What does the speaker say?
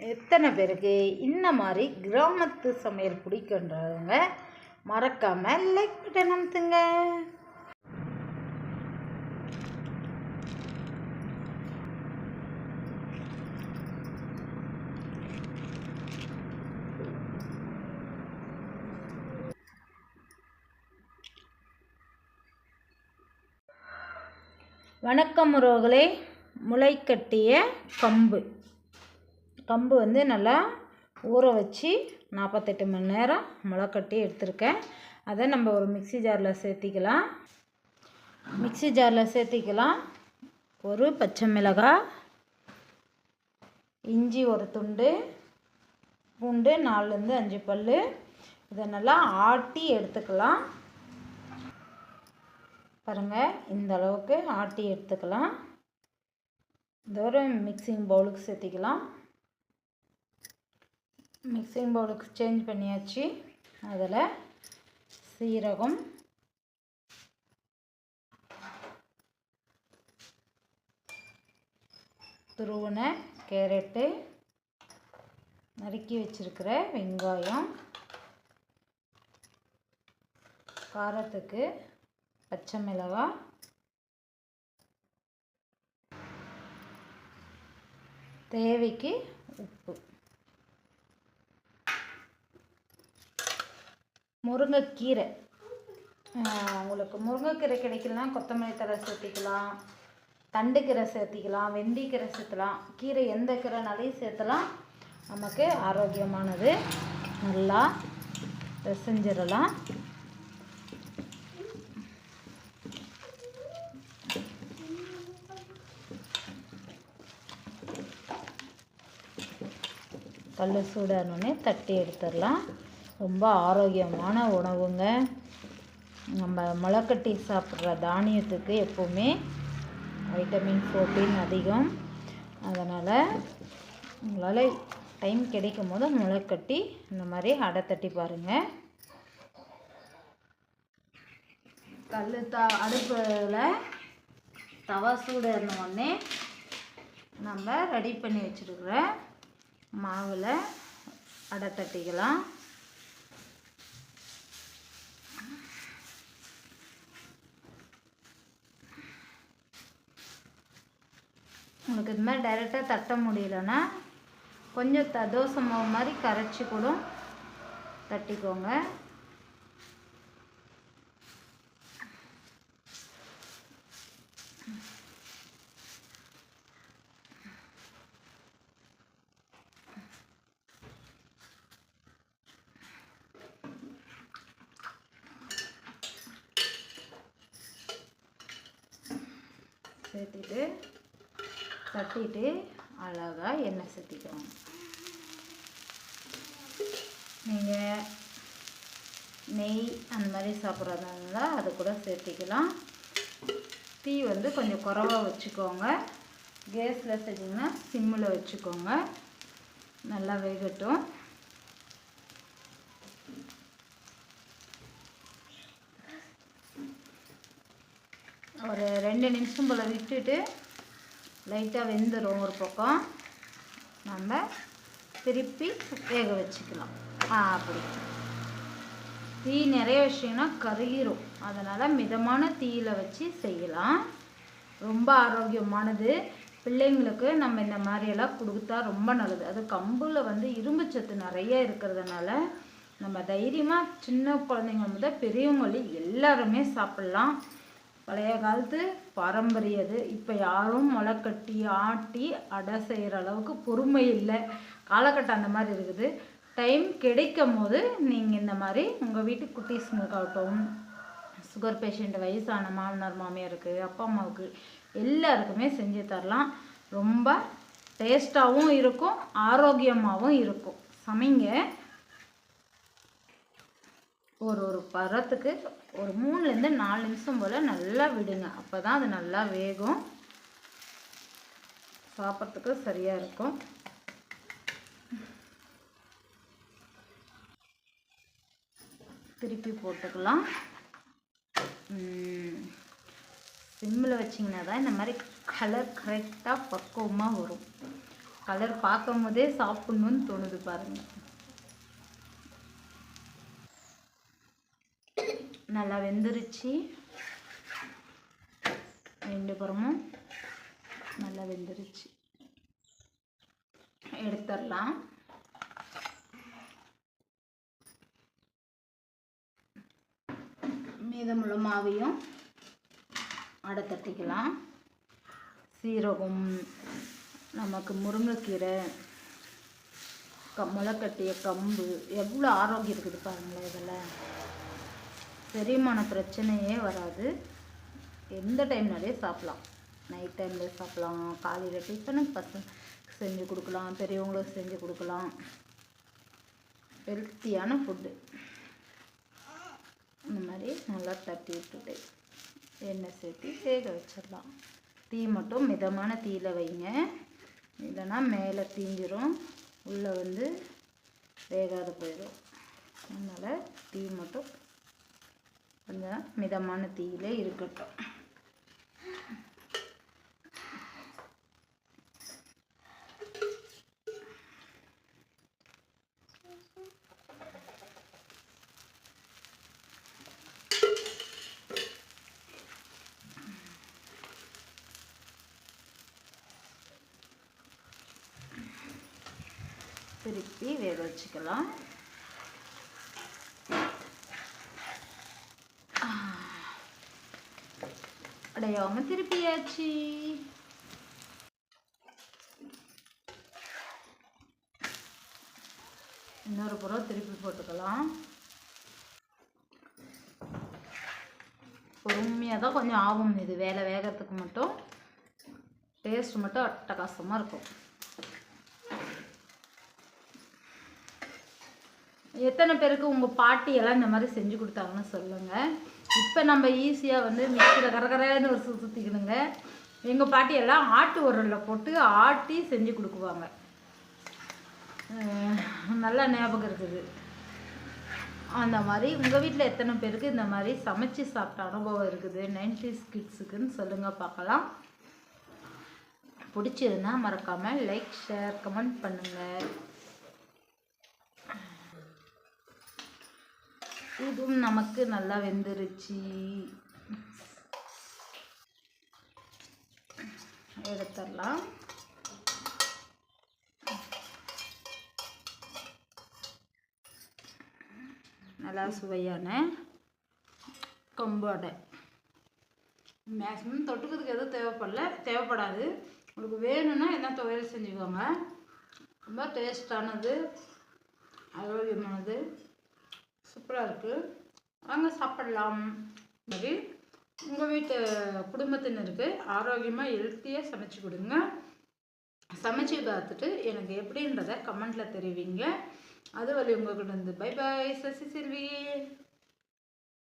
எத்தனை பேருக்கு இந்த மாதிரி கிராமத்து சமையல் பிடிக்குன்றவங்க மறக்காமல் லைக் பட்டன் அமுத்துங்க. வணக்கம் உறவுகளே. முளை கட்டிய கம்பு வந்து நல்லா ஊற வச்சு 48 மணி நேரம் முளை கட்டி எடுத்திருக்கேன். அதை நம்ம ஒரு மிக்ஸி ஜாரில் சேர்த்திக்கலாம். ஒரு பச்சை மிளகாய், இஞ்சி ஒரு துண்டு, பூண்டு 4லேருந்து 5 பல். இதை நல்லா ஆட்டி எடுத்துக்கலாம். பாருங்கள், இந்த அளவுக்கு ஆட்டி எடுத்துக்கலாம். இந்த ஒரு மிக்சிங் பவுலுக்கு சேர்த்திக்கலாம். மிக்சிங் பவுலுக்கு சேஞ்ச் பண்ணியாச்சு. அதில் சீரகம், துருவின கேரட்டு, நறுக்கி வச்சிருக்கிற வெங்காயம், காரத்துக்கு பச்சை மிளகாய், தேவைக்கு உப்பு, முருங்கைக்கீரை. உங்களுக்கு முருங்கைக்கீரை கிடைக்கலனா கொத்தமல்லி தழை சேர்த்திக்கலாம், தண்டுக்கீரை சேர்த்திக்கலாம், வெந்தயக்கீரை சேர்த்தலாம். கீரை எந்த கீரைனாலையும் சேர்த்தலாம். நமக்கு ஆரோக்கியமானது. நல்லா பிசைஞ்சிடலாம். கல் சூடானோடனே தட்டி எடுத்துடலாம். ரொம்ப ஆரோக்கியமான உணவுங்க. நம்ம முளைக்கட்டி சாப்பிட்ற தானியத்துக்கு எப்போவுமே வைட்டமின், புரோட்டீன் அதிகம். அதனால் உங்களால் டைம் கிடைக்கும் போது முளைக்கட்டி இந்த மாதிரி அடை தட்டி பாருங்கள். அடுப்பில் தவா சூடானோடனே நம்ம ரெடி பண்ணி வச்சுருக்கிற மாவில் அடை தட்டிக்கலாம். உங்களுக்கு இது மாதிரி டைரெக்டாக தட்ட முடியலன்னா கொஞ்சம் தோசை மாவு மாதிரி கரைச்சி கூட தட்டிக்கோங்க. சேர்த்துட்டு தட்டிட்டு அழகாக எண்ணெய் சேர்த்திக்கோங்க. நீங்கள் நெய் அந்த மாதிரி சாப்பிட்றதா இருந்தால் அது கூட சேர்த்திக்கலாம். தீ வந்து கொஞ்சம் குறைவாக வச்சுக்கோங்க. கேஸில் செஞ்சிங்கன்னா சிம்மில் வச்சுக்கோங்க. நல்லா வேகட்டும். ஒரு 2 நிமிஷம் போல் விட்டுட்டு லைட்டாக வெந்துடும். ஒரு பக்கம் நம்ம திருப்பி வேக வச்சுக்கலாம். அப்படி தீ நிறைய வச்சிங்கன்னா கருகிரும். அதனால் மிதமான தீயில் வச்சு செய்யலாம். ரொம்ப ஆரோக்கியமானது. பிள்ளைங்களுக்கு நம்ம இந்த மாதிரியெல்லாம் கொடுத்தா ரொம்ப நல்லது. அது கம்பில் வந்து இரும்பு சத்து நிறைய இருக்கிறதுனால நம்ம தைரியமாக சின்ன குழந்தைங்க முதல் பெரியவங்களி எல்லாருமே சாப்பிட்லாம். பழைய காலத்து பாரம்பரியது. இப்போ யாரும் முளைக்கட்டி ஆட்டி அடை செய்கிற அளவுக்கு பொறுமை இல்லை. காலகட்டம் அந்த மாதிரி இருக்குது. டைம் கிடைக்கும் போது நீங்கள் இந்த மாதிரி உங்கள் வீட்டு குட்டீஸுங்களுக்காகட்டும், சுகர் பேஷண்ட், வயசான மாமனார் மாமியாருக்கு, அப்பா அம்மாவுக்கு எல்லாருக்குமே செஞ்சு தரலாம். ரொம்ப டேஸ்ட்டாகவும் இருக்கும், ஆரோக்கியமாகவும் இருக்கும். சமைங்க. ஒரு பதத்துக்கு ஒரு 3லேருந்து 4 நிமிஷம் போல் நல்லா விடுங்க. அப்போ தான் அது நல்லா வேகும். சாப்பிட்றதுக்கு சரியாக இருக்கும். திருப்பி போட்டுக்கலாம். சிம்மில் வச்சிங்கன்னா தான் இந்த மாதிரி கலர் கரெக்டாக பக்குவமாக வரும். கலர் பார்க்கும் போதே சாப்பிடணும்னு தோணுது பாருங்கள். நல்லா வெந்துருச்சு, 2 புறமும் நல்லா வெந்துருச்சு. எடுத்துடலாம். மீதமுள்ள மாவையும் அடை தட்டிக்கலாம். சீரகம், நமக்கு முருங்கைக்கீரை, முளைக்கட்டிய கம்பு, எவ்வளோ ஆரோக்கியம் இருக்குது பாருங்களேன். இதில் செரிமான பிரச்சனையே வராது. எந்த டைம்னாலே சாப்பிட்லாம். நைட் டைமில் சாப்பிட்லாம், காலையில் டிஃபனுக்கு பசங்க செஞ்சு கொடுக்கலாம், பெரியவங்களுக்கு செஞ்சு கொடுக்கலாம். ஹெல்த்தியான ஃபுட்டு. இந்த மாதிரி நல்லா தட்டி விட்டுட்டு எண்ணெய் சேர்த்து வேக வச்சிடலாம். தீ மட்டும் மிதமான தீயில் வைங்க, இல்லைன்னா மேலே தீஞ்சிரும், உள்ளே வந்து வேகாத போயிடும். அதனால் தீ மட்டும் கொஞ்சம் மிதமான தீயிலே இருக்கட்டும். திருப்பி வேக வச்சுக்கலாம். அடையாமல் திருப்பியாச்சு. இன்னொரு புறம் திருப்பி போட்டுக்கலாம். பொறுமையாக தான் கொஞ்சம் ஆகும். இது வேலை வேகிறதுக்கு மட்டும் டேஸ்ட் மட்டும் அட்டகாசமாக இருக்கும். எத்தனை பேருக்கு உங்கள் பாட்டியெல்லாம் இந்த மாதிரி செஞ்சு கொடுத்தாங்கன்னு சொல்லுங்கள். இப்போ நம்ம ஈஸியாக வந்து மிக்சியில் கரகரன்னு ஒரு சுற்றிக்கணுங்க. எங்கள் பாட்டியெல்லாம் ஆட்டு உரலில் போட்டு ஆட்டி செஞ்சு கொடுக்குவாங்க. நல்லா ஞாபகம் இருக்குது. அந்த மாதிரி உங்கள் வீட்டில் எத்தனை பேருக்கு இந்த மாதிரி சமைச்சு சாப்பிட்ட அனுபவம் இருக்குது 90s கிட்ஸுக்குன்னு சொல்லுங்கள் பார்க்கலாம். பிடிச்சிருந்தா மறக்காமல் லைக், ஷேர், கமெண்ட் பண்ணுங்கள். இதுவும் நமக்கு நல்லா வெந்துருச்சு. எடுத்துடலாம். நல்லா சுவையான கம்பு அடை. மேக்ஸிமம் தொட்டுக்கிறதுக்கு எதுவும் தேவைப்படாது. உங்களுக்கு வேணும்னா என்ன துவையல் செஞ்சுக்கோங்க. ரொம்ப டேஸ்டானது, ஆரோக்கியமானது, சூப்பராக இருக்குது. வாங்க சாப்பிடலாம். மாதிரி உங்கள் வீட்டு குடும்பத்தினருக்கு ஆரோக்கியமாக ஹெல்த்தியாக சமைச்சு கொடுங்க. சமைச்சு பார்த்துட்டு எனக்கு எப்படின்றத கமெண்ட்டில் தெரிவிங்க. அது வரை உங்கள்கிட்ட இருந்து பை பாய். சசி செல்வி.